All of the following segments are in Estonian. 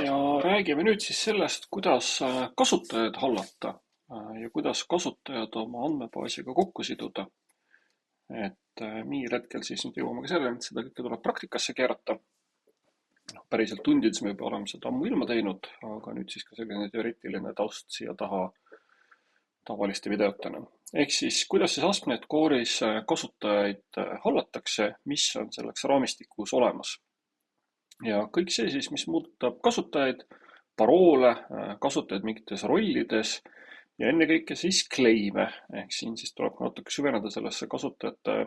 Ja räägime nüüd siis sellest, kuidas kasutajaid hallata ja kuidas kasutajad oma andmebaasiga kokku siduda. Mingil hetkel siis nüüd jõuame ka selleni, et seda kõike tuleb praktikasse keerata. Päriselt tundides me juba oleme seda ammu ilma teinud, aga nüüd siis ka selline teoreetiline taust siia taha tavaliste videotena. Ehk siis, kuidas siis ASP.NET Core'is kasutajaid hallatakse, mis on selleks raamistikus olemas. Ja kõik see siis, mis muudutab kasutajaid, paroole, kasutajaid mingites rollides ja ennekõike siis claim'e. Ehk siin siis tuleb natuke süveneda sellesse kasutajate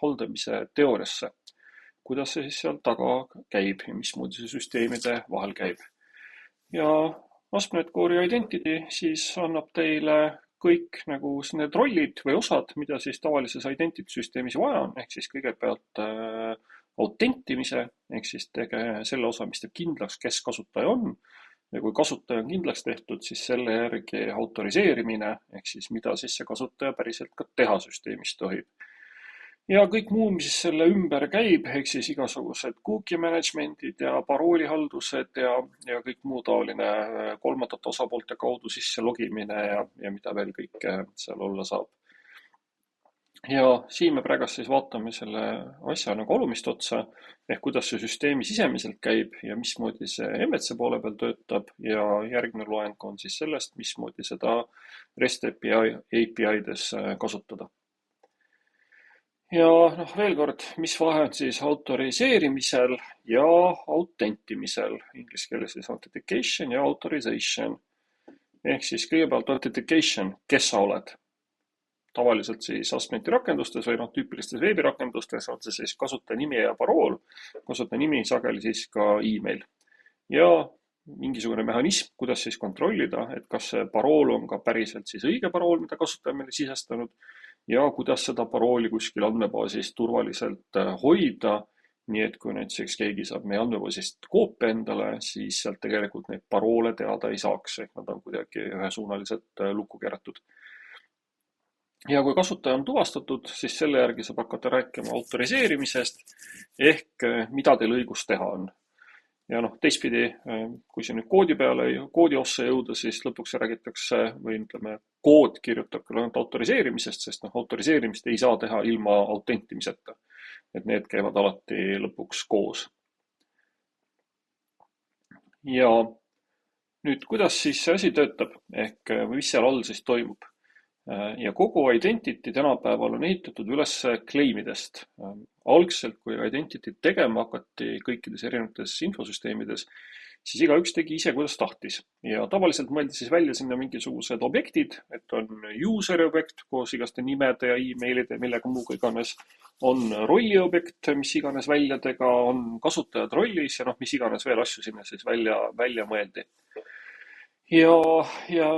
haldamise teooriasse. Kuidas see siis seal taga käib ja mismoodi see süsteemide vahel käib. Ja ASP.NET Core'i Identity siis annab teile kõik nagu need rollid või osad, mida siis tavalises Identity süsteemis vaja on. Ehk siis kõigepealt autentimise, ehk siis selle osa, mis teeb kindlaks, kes kasutaja on. Ja kui kasutaja on kindlaks tehtud, siis selle järgi autoriseerimine, ehk siis mida siis see kasutaja päriselt ka teha süsteemis tohib. Ja kõik muu, mis selle ümber käib, ehk siis igasugused cookie management'id ja paroolihaldused ja kõik muu taoline kolmandate osapoolte kaudu sisse logimine ja mida veel kõike seal olla saab. Ja siin me praegu siis vaatame selle asja nagu alumist otsa, ehk kuidas see süsteemi sisemiselt käib ja mismoodi see MVC poole peal töötab ja järgmine loeng on siis sellest, mismoodi seda REST API-des kasutada. Ja veel kord, mis vahe on siis autoriseerimisel ja autentimisel, inglise keeles siis authentication ja authorization. Ehk siis kõigepealt authentication, kes sa oled. Tavaliselt siis ASP.NET-i rakendustes või tüüpilistes veebirakendustes on see siis kasutaja nimi ja parool, kasutaja nimi sageli siis ka email. Ja mingisugune mehhanism, kuidas siis kontrollida, et kas see parool on ka päriselt siis õige parool, mida kasutaja meile sisestanud ja kuidas seda parooli kuskil andmebaasis turvaliselt hoida, nii et kui näiteks keegi saab meie andmebaasist koopia endale, siis sealt tegelikult neid paroole teada ei saaks, ehk nad on kuidagi ühesuunaliselt lukku keeratud. Ja kui kasutaja on tuvastatud, siis selle järgi saab hakata rääkima autoriseerimisest ehk mida teil õigus teha on. Ja teistpidi, kui see nüüd koodi ossa jõuda, siis lõpuks räägitakse või ütleme, kood kirjutab küll ainult autoriseerimisest, sest autoriseerimist ei saa teha ilma autentimiseta. Et need käivad alati lõpuks koos. Ja nüüd, kuidas siis see asi töötab ehk mis seal all siis toimub? Ja kogu Identity tänapäeval on ehitatud üles claim'idest. Algselt, kui Identity tegema hakati kõikides erinevates infosüsteemides, siis igaüks tegi ise, kuidas tahtis. Ja tavaliselt mõeldi siis välja sinna mingisugused objektid, et on user'i objekt koos igaste nimede ja emailide ja millega muuga iganes, on rolli objekt, mis iganes väljadega, on kasutajad rollis ja mis iganes veel asju sinna siis välja mõeldi. Ja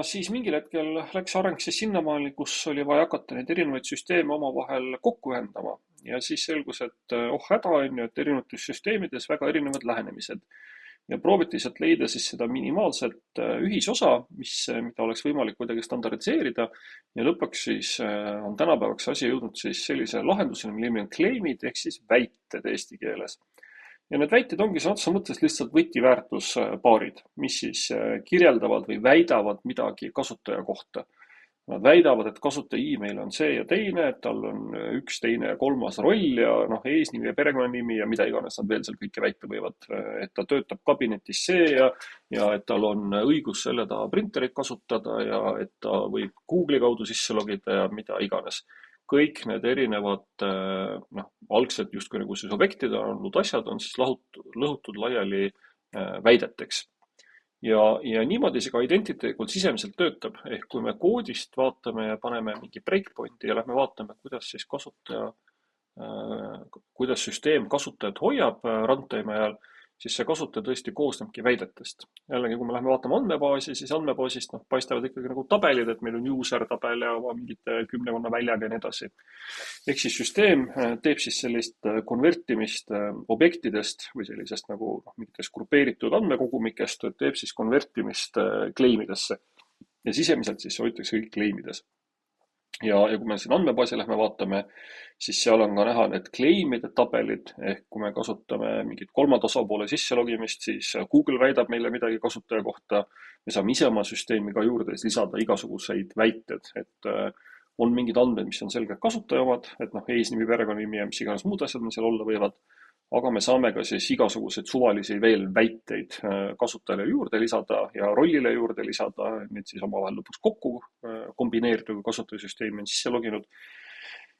siis mingil hetkel läks areng siis sinnamaani, kus oli vaja hakata neid erinevaid süsteeme omavahel kokku ühendama. Ja siis selgus, et häda on ju, et erinevates süsteemides väga erinevad lähenemised. Ja prooviti sealt leida siis seda minimaalselt ühisosa, mida oleks võimalik kuidagi standardiseerida. Ja lõpuks siis on tänapäevaks asi jõudnud siis sellise lahenduseni, mille nimi on claim'id ehk siis väited eesti keeles. Ja need väited ongi sõna otseses mõttes lihtsalt võtiväärtuspaarid, mis siis kirjeldavad või väidavad midagi kasutaja kohta. Nad väidavad, et kasutaja email on see ja teine, et tal on üks, teine ja kolmas roll ja eesnimi ja perekonnanimi ja mida iganes nad veel seal kõike väita võivad. Et ta töötab kabinetis see ja et tal on õigus selle taha printerit kasutada ja et ta võib Google'i kaudu sisse logida ja mida iganes. Kõik need erinevad, algselt justkui nagu siis objektid on olnud asjad, on siis lõhutud laiali väideteks. Ja niimoodi see ka identiteelikult sisemiselt töötab, ehk kui me koodist vaatame ja paneme mingi breakpointi ja lähme vaatame, kuidas süsteem kasutajat hoiab runtime ajal, siis see kasutaja tõesti koosnebki väidetest. Jällegi, kui me lähme vaatame andmebaasi, siis andmebaasist paistavad ikkagi nagu tabelid, et meil on user tabel ja mingite kümnekonna väljaga ja nii edasi. Ehk siis süsteem teeb siis sellist konvertimist objektidest või sellisest nagu mingitest grupeeritud andmekogumikest, teeb siis konvertimist claim'idesse. Ja sisemiselt siis hoitakse kõik claim'ides. ja kui me siin andmebaasi lähme vaatame, siis seal on ka näha need claim'ide tabelid, ehk kui me kasutame mingit kolmanda osapoole sisselogimist, siis Google väidab meile midagi kasutaja kohta. Me saame ise oma süsteemi ka juurde lisada igasuguseid väited, et on mingid andmed, mis on selgelt kasutaja omad, et noh, eesnimi, perekonnanimi ja mis iganes muud asjad meil seal olla võivad. Aga me saame ka siis igasuguseid suvalisi veel väiteid kasutajale juurde lisada ja rollile juurde lisada, need siis omavahel lõpuks kokku kombineerida, kui kasutajasüsteemi on sisse loginud.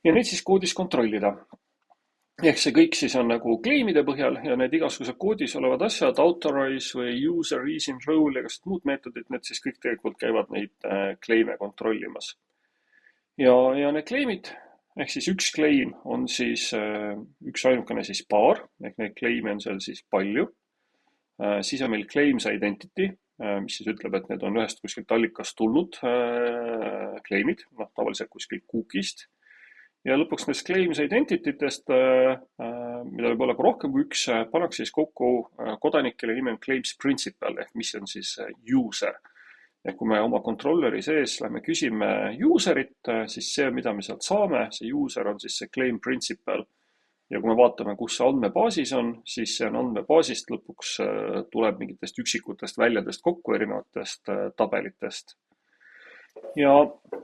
Ja neid siis koodis kontrollida. Ehk see kõik siis on nagu claim'ide põhjal ja need igasugused koodis olevad asjad, authorize või user reason role ja kas muud meetodid, need siis kõik tegelikult käivad neid claim'e kontrollimas. Ja need claim'id, ehk siis üks claim on siis üks ainukene siis paar, ehk neid claim'e on seal siis palju. Siis on meil claims identity, mis siis ütleb, et need on ühest kuskilt allikast tulnud claim'id, noh tavaliselt kuskilt cookie'st. Ja lõpuks nendest claims identity'test, mida võib olla ka rohkem kui üks, pannakse siis kokku kodanikele nimi on claims principal, ehk mis on siis user. Ehk kui me oma controlleri sees lähme küsime userit, siis see, mida me sealt saame, see user on siis see claim principal. Ja kui me vaatame, kus see andmebaasis on, siis see on andmebaasist lõpuks tuleb mingitest üksikutest väljadest kokku erinevatest tabelitest. Ja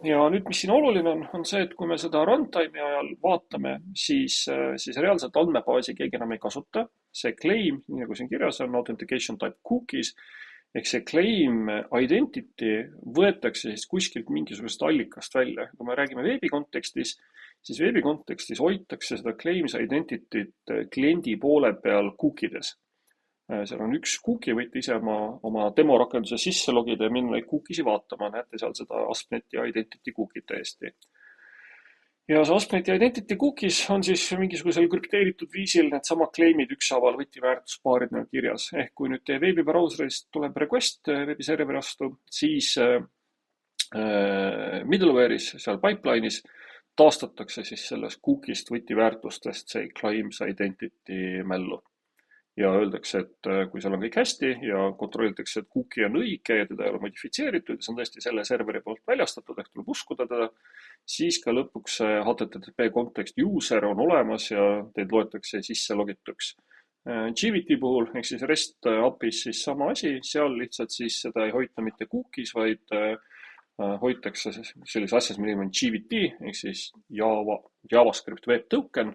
nüüd, mis siin oluline on see, et kui me seda runtime'i ajal vaatame, siis reaalselt andmebaasi keegi enam ei kasuta. See claim, nii nagu siin kirjas on, authentication type cookies, ehk see claim identity võetakse siis kuskilt mingisugusest allikast välja. Kui me räägime veebi kontekstis, siis veebi kontekstis hoitakse seda claims identity't kliendi poole peal cookiedes. Seal on üks cookie, võite ise oma demorakenduse sisse logida ja minna neid cookiesi vaatama. Näete seal seda ASP.NET ja identity cookie'd täiesti. Ja see ASP.NET ja identity cookies on siis mingisugusel krüpteeritud viisil need samad claim'id ükshaaval võtiväärtuspaarid nagu kirjas. Ehk kui nüüd teie veebibrauserist tuleb request veebiserveri vastu, siis middleware'is, seal pipeline'is taastatakse siis sellest cookie'st võtiväärtustest see claims identity mällu. Ja öeldakse, et kui seal on kõik hästi ja kontrollitakse, et cookie on õige ja teda ei ole modifitseeritud ja see on tõesti selle serveri poolt väljastatud, ehk tuleb uskuda teda, siis ka lõpuks HTTP kontekst user on olemas ja teid loetakse sisse logituks. GVT puhul, ehk siis REST API's siis sama asi, seal lihtsalt siis seda ei hoita mitte cookies, vaid hoitakse sellise asjas, mille nimi on GVT, ehk siis JavaScript Web Token.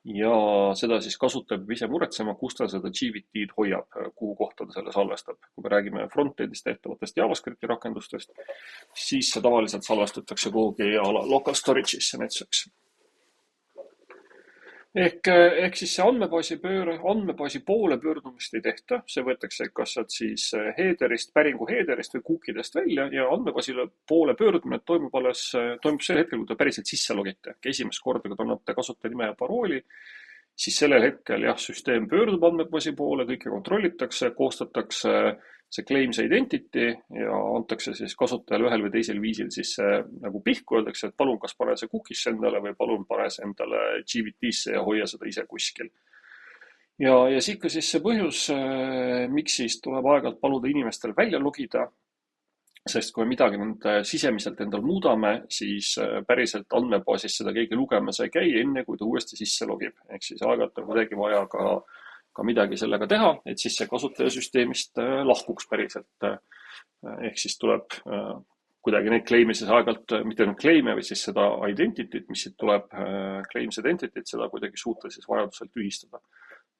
Ja seda siis kasutab ise muretsema, kus ta seda GVT-d hoiab, kuhu kohta ta selle salvestab. Kui me räägime frontendist tehtavatest JavaScripti rakendustest, siis see tavaliselt salvestatakse kuhugi local storage'isse näiteks. Ehk siis see andmebaasi poole pöördumist ei tehta, see võetakse kas sealt siis päringu headerist või cookidest välja ja andmebaasile poole pöördumine toimub sel hetkel, kui te päriselt sisse logite. Esimest korda, kui te annate kasutaja nime ja parooli, siis sellel hetkel süsteem pöördub andmebaasi poole, kõike kontrollitakse, koostatakse see claims identity ja antakse siis kasutajale ühel või teisel viisil siis nagu pihku, öeldakse, et palun kas pane see cookie'sse endale või palun pane see endale GVT-sse ja hoia seda ise kuskil. Ja siit ka siis see põhjus, miks siis tuleb aeg-ajalt paluda inimestel välja logida, sest kui me midagi sisemiselt endal muudame, siis päriselt andmebaasis seda keegi lugemas ei käi enne, kui ta uuesti sisse logib. Ehk siis aeg-ajalt on kuidagi vaja ka midagi sellega teha, et siis see kasutajasüsteemist lahkuks päriselt. Ehk siis tuleb kuidagi neid claim'e siis aeg-ajalt, mitte nüüd claim'e, või siis seda identity't, mis siit tuleb, claims identity't, seda kuidagi suuta siis vajadusel tühistada.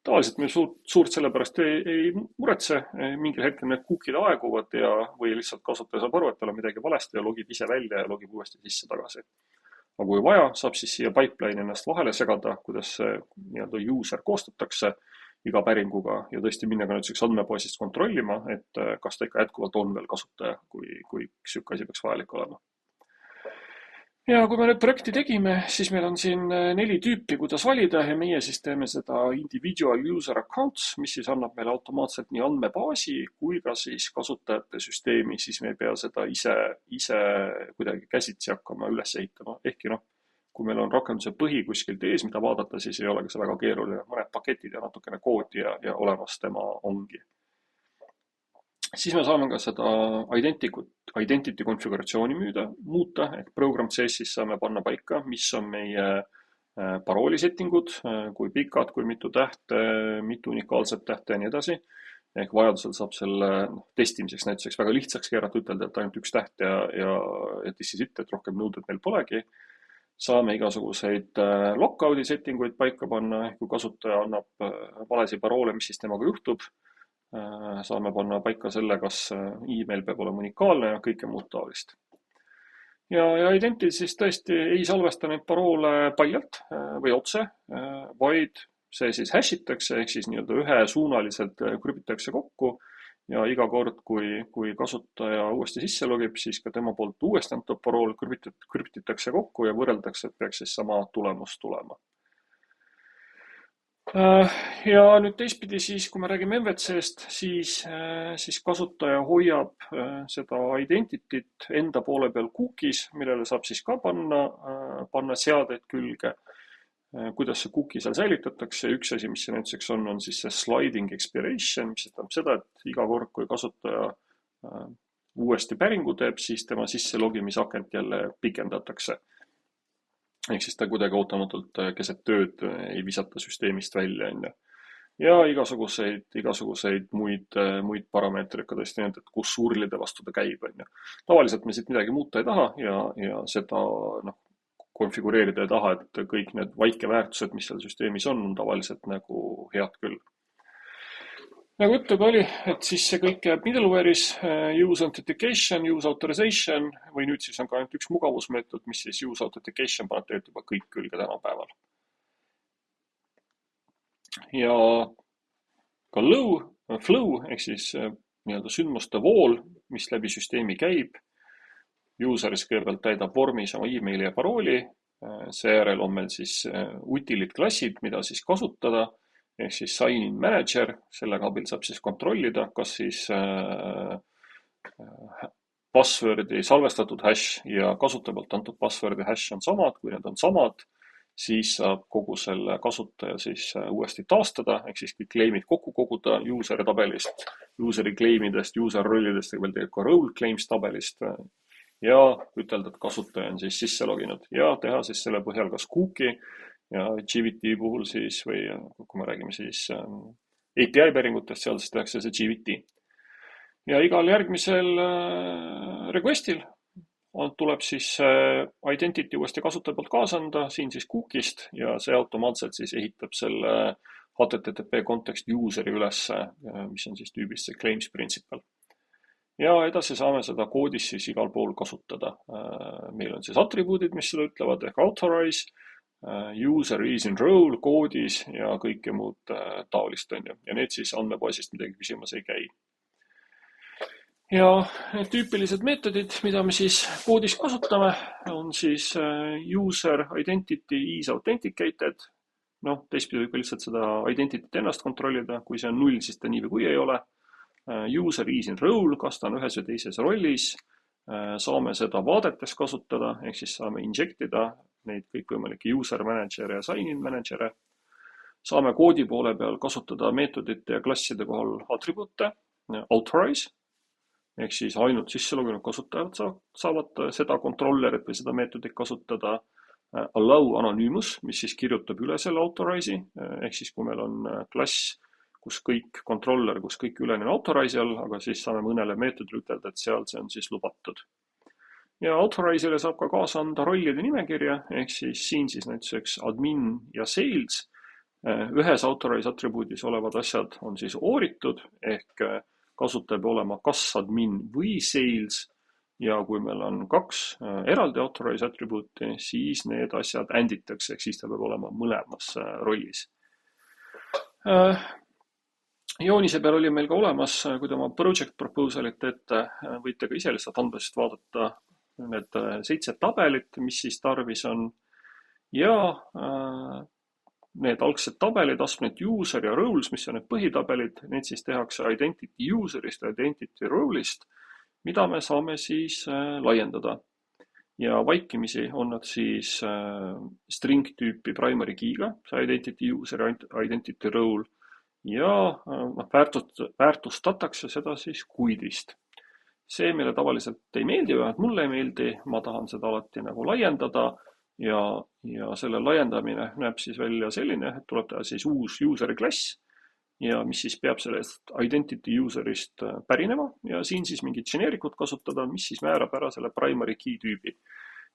Tavaliselt me suurt sellepärast ei muretse, mingil hetkel need cookie'd aeguvad või lihtsalt kasutaja saab aru, et tal on midagi valesti ja logib ise välja ja logib uuesti sisse tagasi. Aga kui vaja, saab siis siia pipeline ennast vahele segada, kuidas see nii-öelda user koostatakse iga päringuga ja tõesti minna ka nüüdseks andmebaasist kontrollima, et kas ta ikka jätkuvalt on veel kasutaja, kui sihuke asi peaks vajalik olema. Ja kui me nüüd projekti tegime, siis meil on siin 4 tüüpi, kuidas valida ja meie siis teeme seda individual user accounts, mis siis annab meile automaatselt nii andmebaasi kui ka siis kasutajate süsteemi, siis me ei pea seda ise kuidagi käsitsi hakkama üles ehitama. Ehkki kui meil on rakenduse põhi kuskilt ees, mida vaadata, siis ei ole ka see väga keeruline. Mõned paketid ja natukene koodi ja olemas tema ongi. Siis me saame ka seda identity konfiguratsiooni muuta, ehk program CSS saame panna paika, mis on meie parooli settingud, kui pikad, kui mitu tähte, mitu unikaalset tähte ja nii edasi. Ehk vajadusel saab selle testimiseks näituseks väga lihtsaks keerata, ütelda, et ainult üks täht ja this is it, et rohkem nõuded meil polegi. Saame igasuguseid lockout'i settinguid paika panna, ehk kui kasutaja annab valesi paroole, mis siis temaga juhtub. Saame panna paika selle, kas email peab olema unikaalne ja kõike muud taolist. Ja Identity siis tõesti ei salvesta neid paroole paljalt või otse, vaid see siis hashitakse ehk siis nii-öelda ühesuunaliselt krüptitakse kokku ja iga kord, kui kasutaja uuesti sisse logib, siis ka tema poolt uuesti antud parool krüptitakse kokku ja võrreldakse, et peaks siis sama tulemus tulema. Ja nüüd teistpidi siis, kui me räägime MVC-st, siis kasutaja hoiab seda identityt enda poole peal cookies, millele saab siis ka panna seadeid külge. Kuidas see cookie seal säilitatakse? Üks asi, mis see näituseks on siis see sliding expiration, mis tähendab seda, et iga kord, kui kasutaja uuesti päringu teeb, siis tema sisse logimisakent jälle pikendatakse. Ehk siis ta kuidagi ootamatult keset tööd ei visata süsteemist välja. Ja igasuguseid muid parameetreid ka tõesti need, et kus urlide vastu ta käib. Tavaliselt me siit midagi muuta ei taha ja seda konfigureerida ei taha, et kõik need vaikeväärtused, mis seal süsteemis on tavaliselt nagu head küll. Nagu juttu ka oli, et siis see kõik jääb middleware'is, use authentication, use authorization või nüüd siis on ka ainult üks mugavusmeetod, mis siis use authentication paneb tegelikult juba kõik külge tänapäeval. Ja ka flow ehk siis nii-öelda sündmuste vool, mis läbi süsteemi käib. Useris kõigepealt täidab vormis oma emaili ja parooli, seejärel on meil siis utilit klassid, mida siis kasutada. Ehk siis sign-in manager, selle abil saab siis kontrollida, kas siis passwordi salvestatud hash ja kasutaja poolt antud passwordi hash on samad. Kui need on samad, siis saab kogu selle kasutaja siis uuesti taastada, ehk siis kõik claim'id kokku koguda user'i tabelist, user'i claim'idest, user rollidest, tegelikult ka role claims tabelist ja ütelda, et kasutaja on siis sisse loginud ja teha siis selle põhjal kas cookie ja GVT puhul siis, või kui me räägime siis API päringutest, seal siis tehakse see GVT. Ja igal järgmisel requestil tuleb siis identity uuesti kasutaja poolt kaasa anda, siin siis cookie'st ja see automaatselt siis ehitab selle HTTP context user'i ülesse, mis on siis tüübist see claims principle. Ja edasi saame seda koodis siis igal pool kasutada. Meil on siis atribuudid, mis seda ütlevad, ehk authorize, user is in role koodis ja kõike muud taolist on ju. Ja need siis andmebaasist midagi küsimas ei käi. Ja need tüüpilised meetodid, mida me siis koodis kasutame, on siis user identity is authenticated. Teistpidi võib lihtsalt seda identity't ennast kontrollida. Kui see on 0, siis ta nii või kui ei ole. User is in role, kas ta on ühes või teises rollis. Saame seda vaadetes kasutada, ehk siis saame injectida neid kõikvõimalikke user manager ja sign-in manager'e. Saame koodi poole peal kasutada meetodite ja klasside kohal atribuute, authorize, ehk siis ainult sisse loginud kasutajad saavad seda controllerit või seda meetodit kasutada. Allow anonymous, mis siis kirjutab üle selle authorize'i, ehk siis kui meil on klass, kus kõik controller, kus kõik ülejäänud on authorize'i all, aga siis saame mõnele meetodile ütelda, et seal see on siis lubatud. Ja authorize'ile saab ka kaasa anda rollide nimekirja, ehk siis siin siis näiteks admin ja sales. Ühes authorize atribuudis olevad asjad on siis ooritud, ehk kasutaja peab olema kas admin või sales. Ja kui meil on 2 eraldi authorize atribuuti, siis need asjad anditakse, ehk siis ta peab olema mõlemas rollis. Joonise peal oli meil ka olemas, kui te oma project proposalit teete, võite ka ise lihtsalt andmesest vaadata need 7 tabelit, mis siis tarvis on. Ja need algsed tabelid, astmed user ja roles, mis on need põhitabelid, need siis tehakse identity user'ist ja identity role'ist, mida me saame siis laiendada. Ja vaikimisi on nad siis string tüüpi primary key'ga, see identity user ja identity role. ja väärtustatakse seda siis kuidist. See meile tavaliselt ei meeldi, vähemalt mulle ei meeldi, ma tahan seda alati nagu laiendada ja selle laiendamine näeb siis välja selline, et tuleb teha siis uus user'i klass ja mis siis peab sellest identity user'ist pärinema ja siin siis mingit geneerikut kasutada, mis siis määrab ära selle primary key tüübi.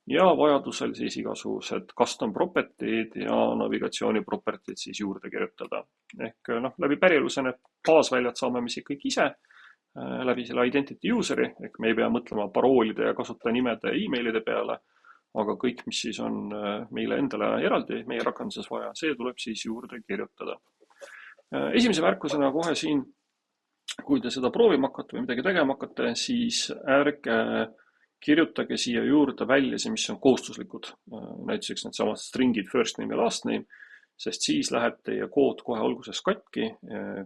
Ja vajadusel siis igasugused custom property'd ja navigatsiooni property'd siis juurde kirjutada. Ehk läbi päriluse need baasväljad saame me siis kõik ise läbi selle identity user'i, ehk me ei pea mõtlema paroolide ja kasutajanimede ja emailide peale, aga kõik, mis siis on meile endale eraldi meie rakenduses vaja, see tuleb siis juurde kirjutada. Esimese märkusena kohe siin, kui te seda proovima hakkate või midagi tegema hakkate, siis ärge kirjutage siia juurde väljasid, mis on kohustuslikud. Näituseks need samad stringid first name ja last name, sest siis läheb teie kood kohe alguses katki,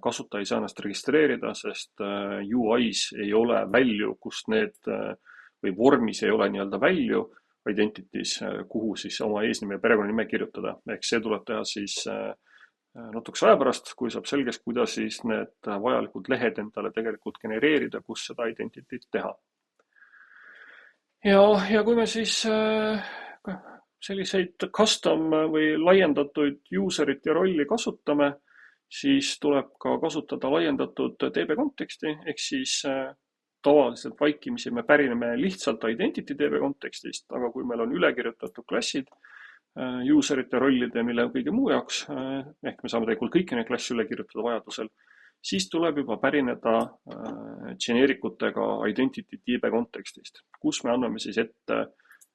kasutaja ei saa ennast registreerida, sest UIs ei ole value, kust need või vormis ei ole nii-öelda value identities, kuhu siis oma eesnime ja perekonnanime kirjutada. Ehk see tuleb teha siis natukese aja pärast, kui saab selgeks, kuidas siis need vajalikud lehed endale tegelikult genereerida, kus seda identityt teha. Ja kui me siis selliseid custom või laiendatud user'it ja rolli kasutame, siis tuleb ka kasutada laiendatud DB konteksti, ehk siis tavaliselt vaikimisi me pärineme lihtsalt identity DB kontekstist, aga kui meil on ülekirjutatud klassid user'ite, rollide ja mille kõige muu jaoks, ehk me saame tegelikult kõiki neid klasse üle kirjutada vajadusel, siis tuleb juba pärineda geneerikutega identity DB kontekstist, kus me anname siis ette,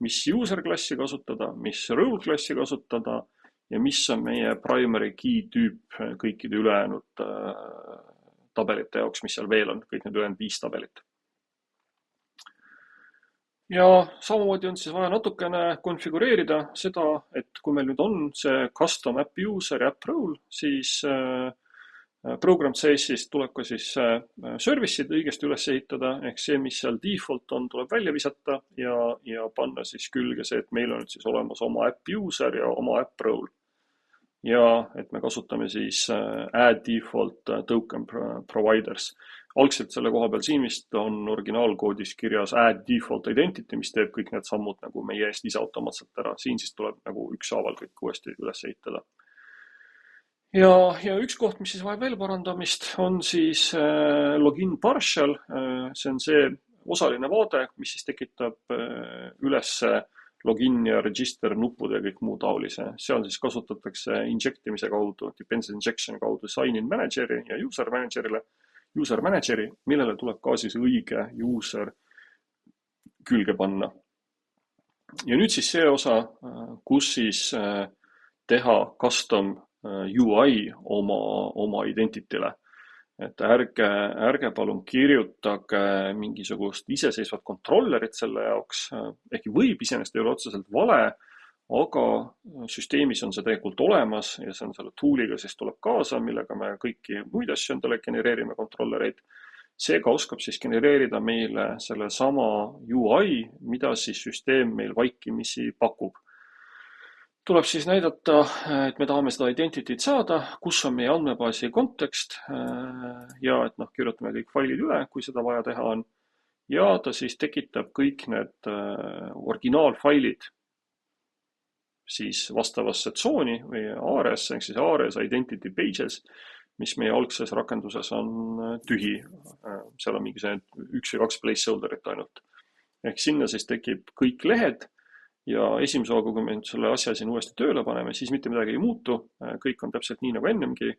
mis user klassi kasutada, mis role klassi kasutada ja mis on meie primary key tüüp kõikide ülejäänud tabelite jaoks, mis seal veel on, kõik need ülejäänud 5 tabelit. Ja samamoodi on siis vaja natukene konfigureerida seda, et kui meil nüüd on see custom app user ja app role, siis program CSS tuleb ka siis service'id õigesti üles ehitada, ehk see, mis seal default on, tuleb välja visata ja panna siis külge see, et meil on nüüd siis olemas oma app user ja oma app role. Ja et me kasutame siis add default token providers. Algselt selle koha peal siin vist on originaalkoodis kirjas add default identity, mis teeb kõik need sammud nagu meie eest ise automaatselt ära. Siin siis tuleb nagu ükshaaval kõik uuesti üles ehitada. Ja üks koht, mis siis vajab veel parandamist, on siis login partial. See on see osaline vaade, mis siis tekitab üles login ja register nuppude ja kõik muu taolise. Seal siis kasutatakse injectimise kaudu, dependency injection kaudu sign-in manageri ja user manageri, millele tuleb ka siis õige user külge panna. Ja nüüd siis see osa, kus siis teha custom UI oma identityle. Et ärge palun kirjutage mingisugust iseseisvat kontrollerit selle jaoks, ehkki võib iseenesest ei ole otseselt vale, aga süsteemis on see tegelikult olemas ja see on selle tooliga siis tuleb kaasa, millega me kõiki muid asju endale genereerime kontrollereid. Seega oskab siis genereerida meile selle sama UI, mida siis süsteem meil vaikimisi pakub. Tuleb siis näidata, et me tahame seda identity't saada, kus on meie andmebaasi kontekst ja et kirjutame kõik failid üle, kui seda vaja teha on. Ja ta siis tekitab kõik need originaalfailid siis vastavasse tsooni või ARES, ehk siis ARES Identity Pages, mis meie algses rakenduses on tühi. Seal on mingisugune 1 või 2 placeholderit ainult. Ehk sinna siis tekib kõik lehed. Ja esimese hooga, kui me selle asja siin uuesti tööle paneme, siis mitte midagi ei muutu. Kõik on täpselt nii nagu ennemgi.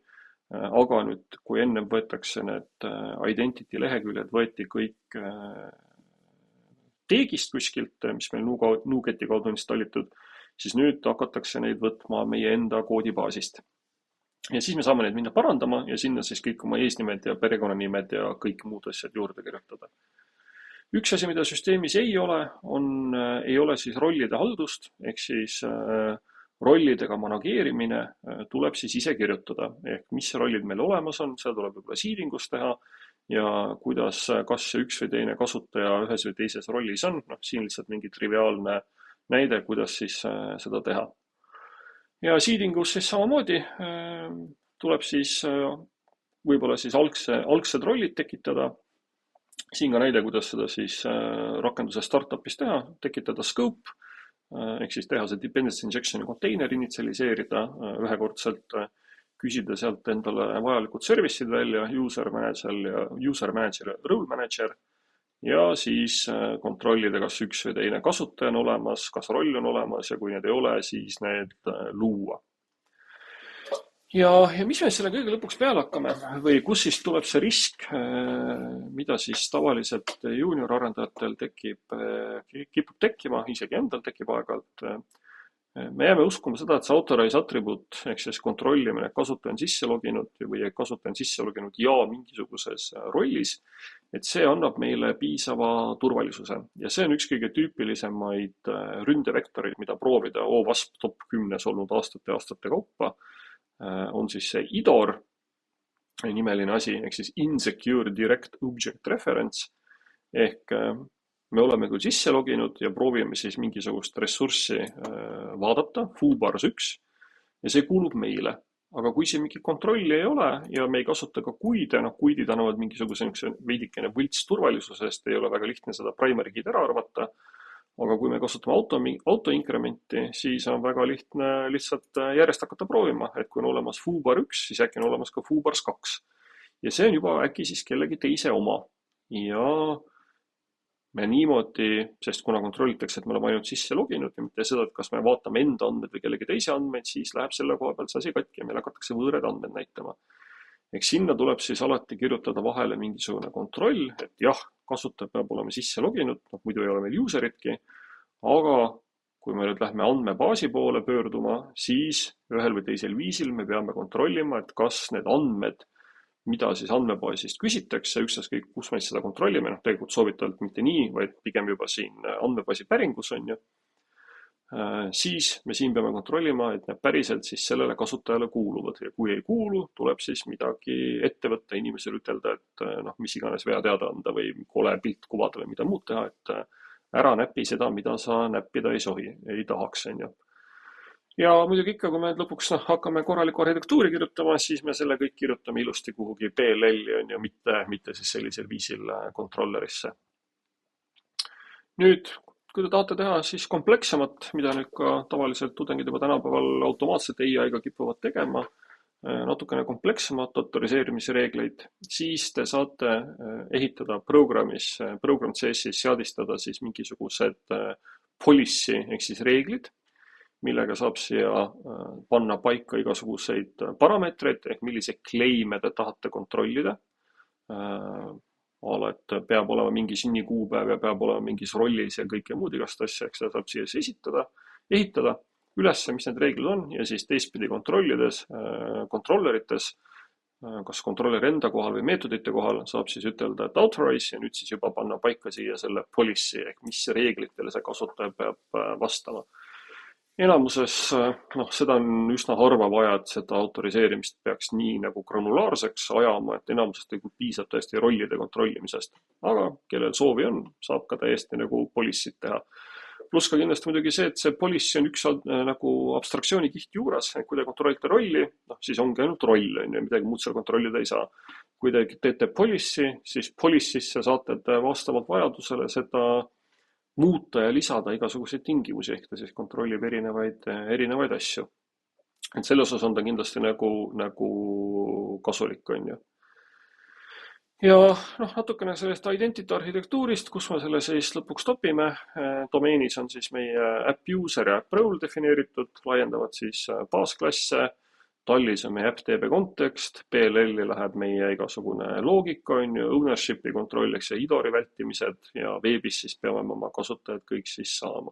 Aga nüüd, kui ennem võetakse need identity leheküljed, võeti kõik teegist kuskilt, mis meil NuGeti kaudu on installitud, siis nüüd hakatakse neid võtma meie enda koodibaasist. Ja siis me saame neid minna parandama ja sinna siis kõik oma eesnimed ja perekonnanimed ja kõik muud asjad juurde kirjutada. Üks asi, mida süsteemis ei ole siis rollide haldust, ehk siis rollidega manageerimine tuleb siis ise kirjutada. Ehk mis rollid meil olemas on, seda tuleb võib-olla seedingus teha ja kuidas, kas üks või teine kasutaja ühes või teises rollis on. Siin lihtsalt mingi triviaalne näide, kuidas siis seda teha. Ja seedingus siis samamoodi tuleb siis võib-olla siis algsed rollid tekitada. Siin ka näide, kuidas seda siis rakenduse startupis teha, tekitada scope, ehk siis teha see dependency injection'i container, initsialiseerida ühekordselt, küsida sealt endale vajalikud service'id välja, user manager ja role manager, ja siis kontrollida, kas üks või teine kasutaja on olemas, kas roll on olemas ja kui need ei ole, siis need luua. Ja mis me selle kõige lõpuks peale hakkame või kus siis tuleb see risk, mida siis tavaliselt junior arendajatel kipub tekkima, isegi endal tekib aeg-ajalt. Me jääme uskuma seda, et see authorize attribute ehk siis kontrollimine, kasutaja on sisse loginud või kasutaja on sisse loginud ja mingisuguses rollis, et see annab meile piisava turvalisuse. Ja see on üks kõige tüüpilisemaid ründevektoreid, mida proovida OWASP top 10 olnud aastate kaupa, on siis see IDOR nimeline asi, ehk siis Insecure Direct Object Reference, ehk me oleme küll sisse loginud ja proovime siis mingisugust ressurssi vaadata, FooBars 1, ja see kuulub meile. Aga kui see mingi kontrolli ei ole ja me ei kasuta ka kuide, kuidid annavad mingisuguse veidikene võlts turvalisusest, ei ole väga lihtne seda primary key'd ära arvata. Aga kui me kasutame auto-inkrementi, siis on väga lihtne lihtsalt järjest hakata proovima, et kui on olemas FooBar 1, siis äkki on olemas ka FooBars 2. Ja see on juba äkki siis kellegi teise oma. Ja me niimoodi, sest kuna kontrollitakse, et me oleme ainult sisse loginud ja mitte seda, et kas me vaatame enda andmed või kellegi teise andmeid, siis läheb selle koha pealt see asi katki ja meil hakatakse võõrad andmed näitama. Ehk sinna tuleb siis alati kirjutada vahele mingisugune kontroll, et jah, kasutaja peab olema sisse loginud, muidu ei ole meil useritki, aga kui me nüüd lähme andmebaasi poole pöörduma, siis ühel või teisel viisil me peame kontrollima, et kas need andmed, mida siis andmebaasist küsitakse, ükstaskõik kus me seda kontrollime, tegelikult soovitavalt mitte nii, vaid pigem juba siin andmebaasi päringus on ju, siis me siin peame kontrollima, et need päriselt siis sellele kasutajale kuuluvad ja kui ei kuulu, tuleb siis midagi ette võtta, inimesele ütelda, et mis iganes vea teada anda või kole pilt kuvada või mida muud teha, et ära näpi seda, mida sa näppida ei tahaks, on ju. Ja muidugi ikka, kui me lõpuks hakkame korralikku arhitektuuri kirjutama, siis me selle kõik kirjutame ilusti kuhugi PLL-i on ju, mitte siis sellisel viisil kontrollerisse. Nüüd, kui te tahate teha siis komplekssemat, mida nüüd ka tavaliselt tudengid juba tänapäeval automaatselt AI-ga kipuvad tegema, natukene komplekssemat autoriseerimise reegleid, siis te saate ehitada programmis, program CS-is seadistada siis mingisugused policy ehk siis reeglid, millega saab siia panna paika igasuguseid parameetreid ehk milliseid claim'e te tahate kontrollida. Et peab olema mingi sünnikuupäev ja peab olema mingis rollis ja kõike muud igast asja, eks seda saab siia ehitada üles, mis need reeglid on ja siis teistpidi kontrollides, kontrollerites, kas kontrolleri enda kohal või meetodite kohal saab siis ütelda, et authorize ja nüüd siis juba panna paika siia selle policy ehk mis reeglitele see kasutaja peab vastama. Enamuses, seda on üsna harva vaja, et seda autoriseerimist peaks nii nagu granulaarseks ajama, et enamusest piisab tõesti rollide kontrollimisest. Aga kellel soovi on, saab ka täiesti nagu policy't teha. Plus ka kindlasti muidugi see, et see policy on üks nagu abstraktsiooni kiht juures, et kui te kontrollite rolli, siis ongi ainult roll, midagi muud seal kontrollida ei saa. Kui te teete policy, siis policy'sse saate vastavalt vajadusele seda muuta ja lisada igasuguseid tingimusi, ehk ta siis kontrollib erinevaid asju. Et selles osas on ta kindlasti nagu kasulik, on ju. Ja natukene sellest identity arhitektuurist, kus me selle siis lõpuks topime. Domeenis on siis meie app user ja app role defineeritud, laiendavad siis baasklasse. Tallis on meie app-DB kontekst, PLL-i läheb meie igasugune loogika, on ju, ownership'i kontrolliks ja IDOR-i vältimised ja veebis siis peame oma kasutajad kõik siis saama.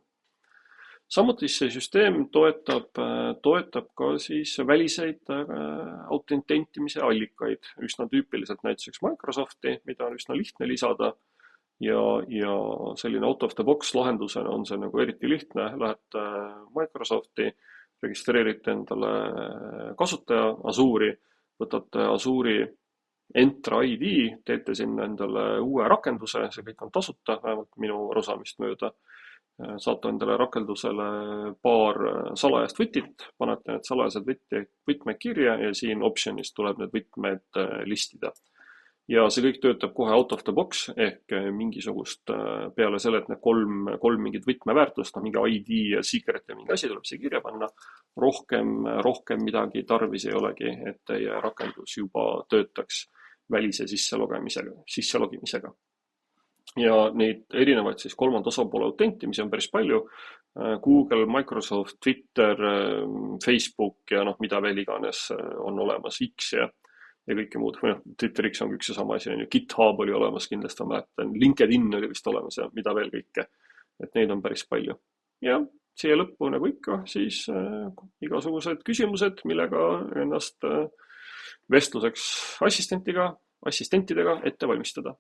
Samuti see süsteem toetab ka siis väliseid autententimise allikaid, üsna tüüpiliselt näituseks Microsofti, mida on üsna lihtne lisada ja selline out of the box lahendusena on see nagu eriti lihtne, lähete Microsofti, registreerite endale kasutaja Azure'i, võtate Azure'i Entra ID, teete sinna endale uue rakenduse, see kõik on tasuta, vähemalt minu arusaamist mööda, Saate endale rakendusele paar salajast võtit, panete need salajased võtmed kirja ja siin option'is tuleb need võtmed listida. Ja see kõik töötab kohe out of the box ehk mingisugust peale selle, et need kolm mingit võtmeväärtust, mingi ID ja secret ja mingi asi tuleb siia kirja panna. Rohkem midagi tarvis ei olegi, et teie rakendus juba töötaks välise sisselogimisega. Ja neid erinevaid siis kolmanda osapoole autentimisi on päris palju. Google, Microsoft, Twitter, Facebook ja mida veel iganes on olemas, X ja kõike muud. Twitter X on üks ja sama asi, on ju. GitHub oli olemas kindlasti, ma mäletan. LinkedIn oli vist olemas ja mida veel kõike. Et neid on päris palju. Ja siia lõppu, nagu ikka, siis igasugused küsimused, millega ennast vestluseks assistentidega ette valmistada.